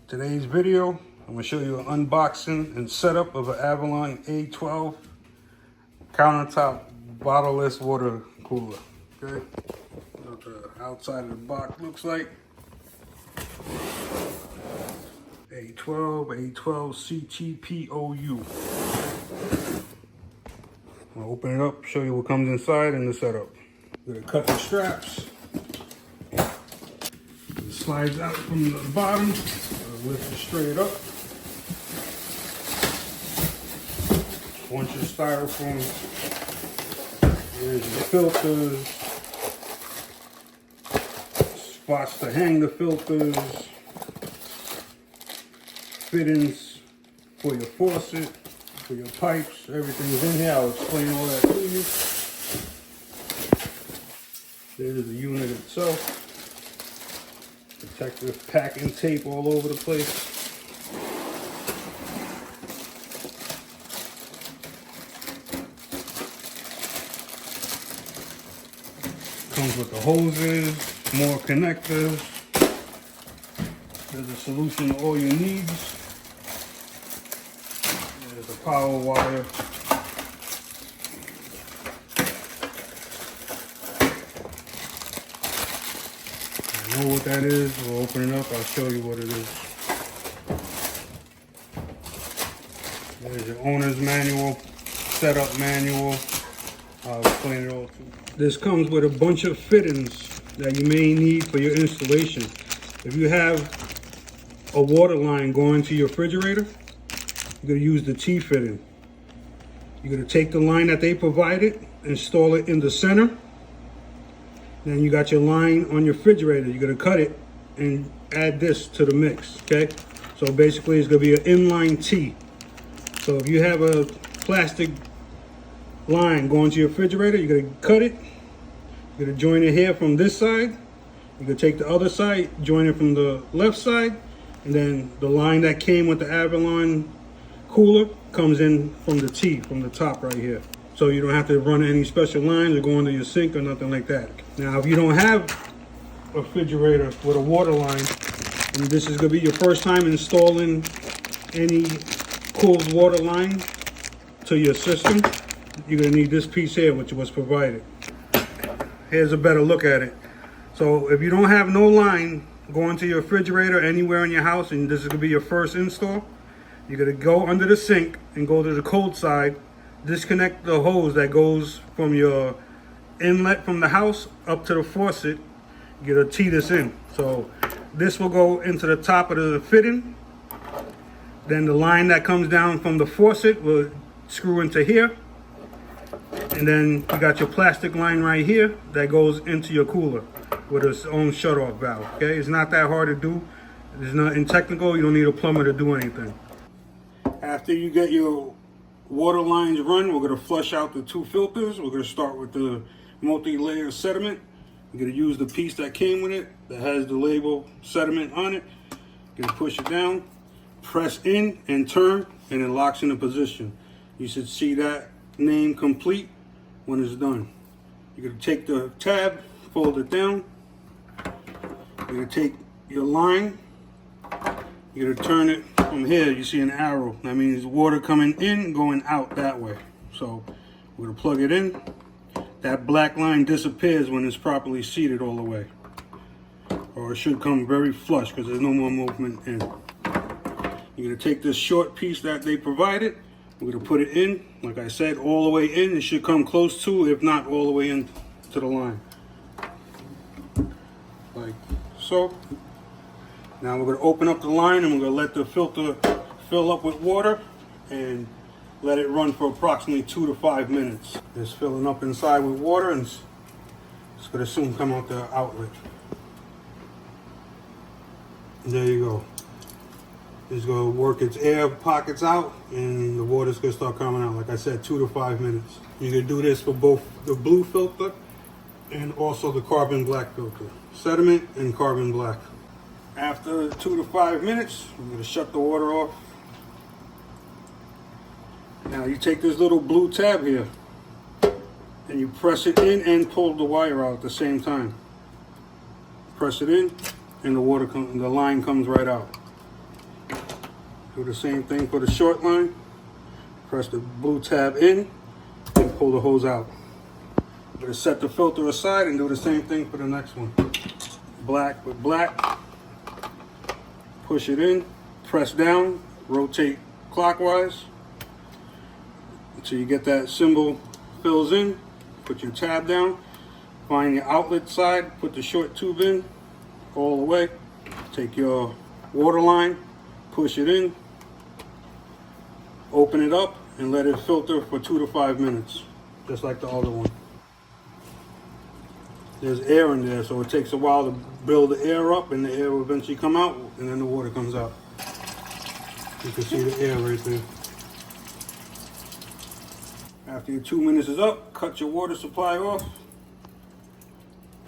Today's video, I'm going to show you an unboxing and setup of an Avalon A12 countertop bottleless water cooler. Okay, what the outside of the box looks like. A12 CTPOU. I'll open it up, show you what comes inside and the setup. I'm going to cut the straps. It slides out from the bottom. Lift it straight up. Once your styrofoam, there's your filters, spots to hang the filters, fittings for your faucet, for your pipes, everything's in here. I'll explain all that to you. There's the unit itself. Protective packing tape all over the place. Comes with the hoses, more connectors. There's a solution to all your needs. There's a power wire. I know what that is. We'll open it up. I'll show you what it is. There's your owner's manual, setup manual. I'll explain it all to you. This comes with a bunch of fittings that you may need for your installation. If you have a water line going to your refrigerator, you're going to use the T fitting. You're going to take the line that they provided, install it in the center. Then you got your line on your refrigerator. You're going to cut it and add this to the mix, okay? So basically it's going to be an inline T. So if you have a plastic line going to your refrigerator, you're going to cut it. You're going to join it here from this side. You're going to take the other side, join it from the left side, and then the line that came with the Avalon cooler comes in from the T, from the top right here. So you don't have to run any special lines or go into your sink or nothing like that. Now, if you don't have a refrigerator with a water line, and this is going to be your first time installing any cooled water line to your system, you're going to need this piece here, which was provided. Here's a better look at it. So if you don't have no line going to your refrigerator anywhere in your house, and this is going to be your first install, you're going to go under the sink and go to the cold side, disconnect the hose that goes from your inlet from the house up to the faucet. You're going to tee this in. So this will go into the top of the fitting. Then the line that comes down from the faucet will screw into here. And then you got your plastic line right here that goes into your cooler with its own shutoff valve. Okay, it's not that hard to do. It's nothing technical. You don't need a plumber to do anything. After you get your water lines run, we're going to flush out the two filters. We're going to start with the multi-layer sediment. You're going to use the piece that came with it that has the label sediment on it. You're going to push it down, press in and turn, and it locks into position. You should see that name complete when it's done. You're going to take the tab, fold it down. You're going to take your line. You're going to turn it from here. You see an arrow. That means water coming in, going out that way. So we're going to plug it in. That black line disappears when it's properly seated all the way. Or it should come very flush because there's no more movement in. You're going to take this short piece that they provided. We're going to put it in. Like I said, all the way in. It should come close to, if not all the way in to the line. Like so. Now we're going to open up the line and we're going to let the filter fill up with water and let it run for approximately 2 to 5 minutes. It's filling up inside with water and it's going to soon come out the outlet. There you go. It's going to work its air pockets out and the water's going to start coming out. Like I said, 2 to 5 minutes. You can do this for both the blue filter and also the carbon black filter. Sediment and carbon black. After 2 to 5 minutes, I'm going to shut the water off. Now you take this little blue tab here and you press it in and pull the wire out at the same time. Press it in and the line comes right out. Do the same thing for the short line. Press the blue tab in and pull the hose out. I'm going to set the filter aside and do the same thing for the next one. Black with black. Push it in, press down, rotate clockwise until you get that symbol fills in. Put your tab down, find your outlet side, put the short tube in all the way. Take your water line, push it in, open it up, and let it filter for 2 to 5 minutes, just like the other one. There's air in there, so it takes a while to build the air up, and the air will eventually come out, and then the water comes out. You can see the air right there. After your 2 minutes is up, cut your water supply off.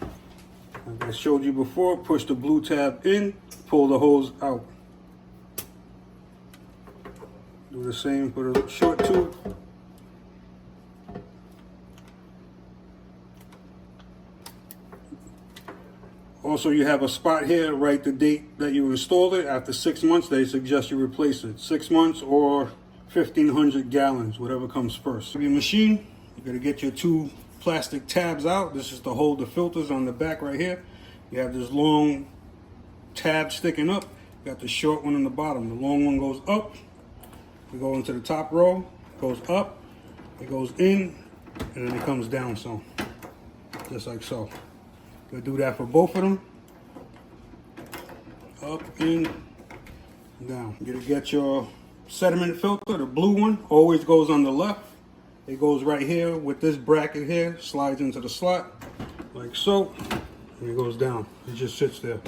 Like I showed you before, push the blue tab in, pull the hose out. Do the same for the short tube. Also, you have a spot here, write the date that you installed it. After 6 months, they suggest you replace it. 6 months or 1,500 gallons, whatever comes first. For your machine, you're gonna get your 2 plastic tabs out. This is to hold the filters on the back right here. You have this long tab sticking up. You got the short one on the bottom. The long one goes up. We go into the top row, goes up, it goes in, and then it comes down some, just like so. We'll do that for both of them. Up, in, down. You're gonna get your sediment filter, the blue one, always goes on the left. It goes right here with this bracket here, slides into the slot, like so, and it goes down. It just sits there.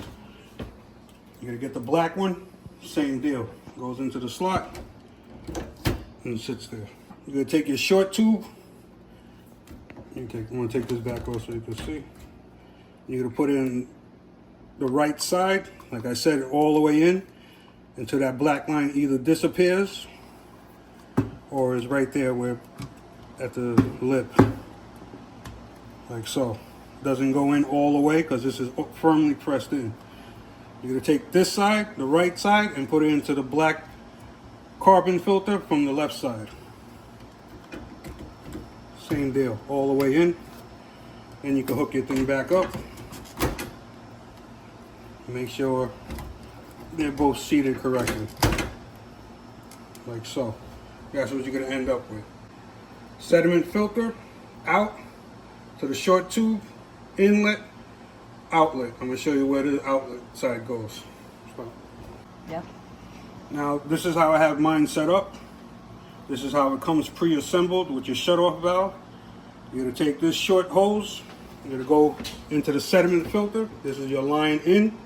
You're gonna get the black one, same deal. Goes into the slot, and it sits there. You're gonna take your short tube. I'm gonna take this back off so you can see. You're gonna put in the right side, like I said, all the way in until that black line either disappears or is right there where at the lip, like so. Doesn't go in all the way because this is firmly pressed in. You're gonna take this side, the right side, and put it into the black carbon filter from the left side. Same deal, all the way in. And you can hook your thing back up. Make sure they're both seated correctly. Like so. That's what you're gonna end up with. Sediment filter, out to the short tube, inlet, outlet. I'm gonna show you where the outlet side goes. So. Yeah. Now, this is how I have mine set up. This is how it comes pre-assembled with your shutoff valve. You're gonna take this short hose, you're gonna go into the sediment filter. This is your line in.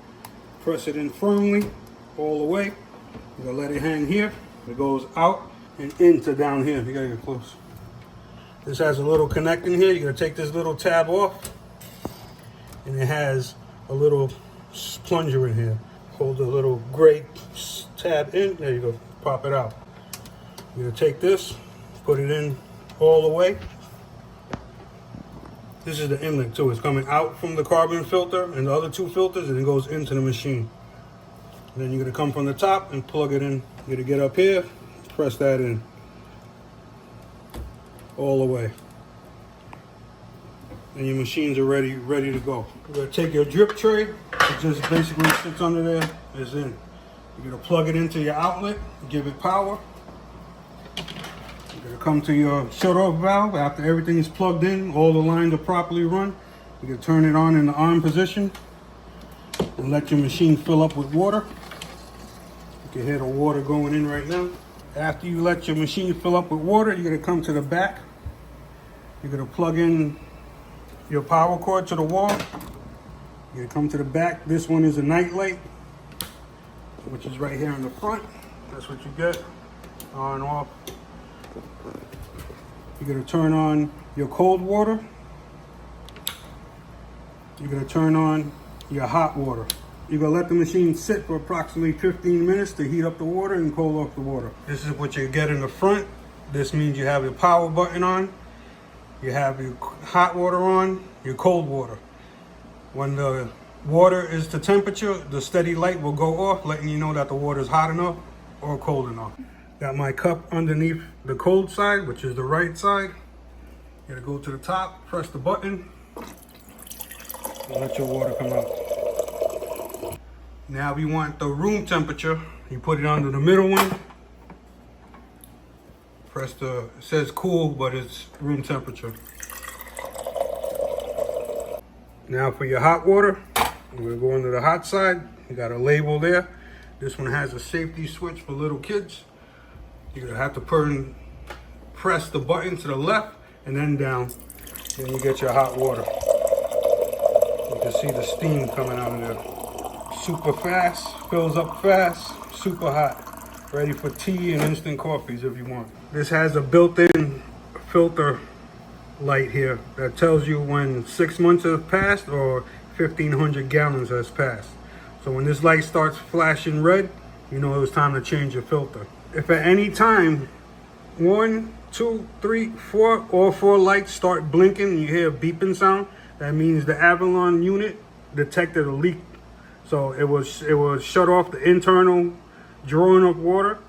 Press it in firmly all the way. You're gonna let it hang here. It goes out and into down here. You gotta get close. This has a little connecting here. You're gonna take this little tab off, and it has a little plunger in here. Hold the little gray tab in. There you go. Pop it out. You're gonna take this, put it in all the way. This is the inlet too. It's coming out from the carbon filter and the other 2 filters, and it goes into the machine. And then you're gonna come from the top and plug it in. You're gonna get up here, press that in all the way. And your machines are ready to go. You're gonna take your drip tray. It just basically sits under there. It's in. You're gonna plug it into your outlet, give it power. You're gonna come to your shut-off valve. After everything is plugged in, all the lines are properly run. You can turn it on in the on position and let your machine fill up with water. You can hear the water going in right now. After you let your machine fill up with water, you're gonna come to the back. You're gonna plug in your power cord to the wall. You're gonna come to the back. This one is a night light, which is right here in the front. That's what you get, on and off. You're gonna turn on your cold water. You're gonna turn on your hot water. You're gonna let the machine sit for approximately 15 minutes to heat up the water and cool off the water. This is what you get in the front. This means you have your power button on, you have your hot water on, your cold water. When the water is to temperature, the steady light will go off, letting you know that the water is hot enough. or cold enough. Got my cup underneath the cold side, which is the right side. You gotta go to the top, press the button, and let your water come out. Now we want the room temperature. You put it under the middle one. Press the, it says cool, but it's room temperature. Now for your hot water, we're gonna go under the hot side. You got a label there. This one has a safety switch for little kids. You're gonna have to press the button to the left and then down. Then you get your hot water. You can see the steam coming out of there. Super fast, fills up fast, super hot. Ready for tea and instant coffees if you want. This has a built-in filter light here that tells you when 6 months have passed or 1,500 gallons has passed. So when this light starts flashing red, you know it's time to change your filter. If at any time 1, 2, 3, 4, all 4 lights start blinking and you hear a beeping sound, that means the Avalon unit detected a leak. So it was shut off the internal drawing of water,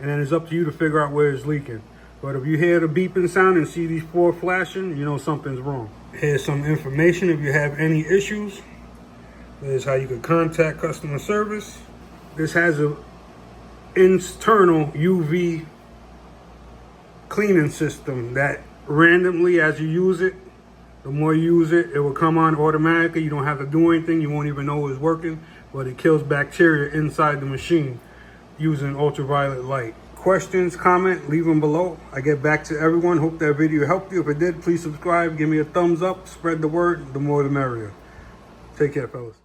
and then it's up to you to figure out where it's leaking. But if you hear the beeping sound and see these 4 flashing, you know something's wrong. Here's some information if you have any issues. There's how you can contact customer service. This has a internal UV cleaning system that randomly, as you use it, the more you use it, it will come on automatically. You don't have to do anything. You won't even know it's working, but it kills bacteria inside the machine using ultraviolet light. Questions, comment, leave them below. I get back to everyone. Hope that video helped you. If it did, please subscribe, give me a thumbs up, spread the word. The more the merrier. Take care, fellas.